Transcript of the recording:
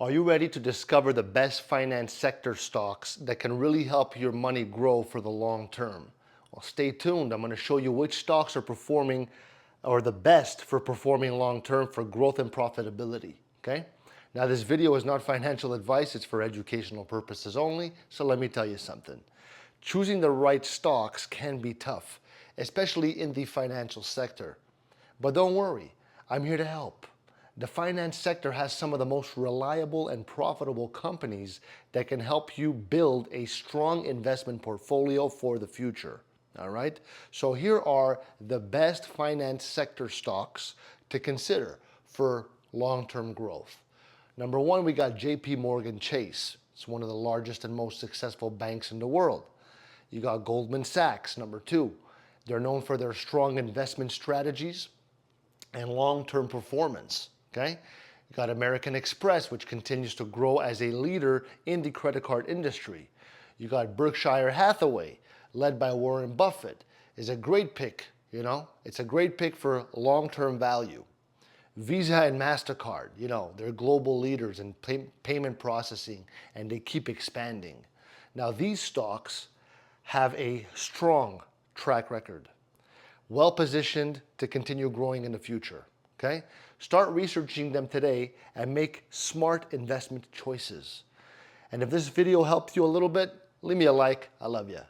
Are you ready to discover the best finance sector stocks that can really help your money grow for the long term? Well, stay tuned. I'm going to show you which stocks are performing or the best for performing long term for growth and profitability. Okay? Now, this video is not financial advice, it's for educational purposes only. So let me tell you something. Choosing the right stocks can be tough, especially in the financial sector. But don't worry, I'm here to help. The finance sector has some of the most reliable and profitable companies that can help you build a strong investment portfolio for the future. All right? So here are the best finance sector stocks to consider for long-term growth. Number one, we got JPMorgan Chase. It's one of the largest and most successful banks in the world. You got Goldman Sachs, number two. They're known for their strong investment strategies and long-term performance. Okay? You got American Express, which continues to grow as a leader in the credit card industry. You got Berkshire Hathaway, led by Warren Buffett, is a great pick, It's a great pick for long-term value. Visa and MasterCard, they're global leaders in payment processing and they keep expanding. Now, these stocks have a strong track record, well-positioned to continue growing in the future. Okay? Start researching them today and make smart investment choices. And if this video helped you a little bit, leave me a like. I love you.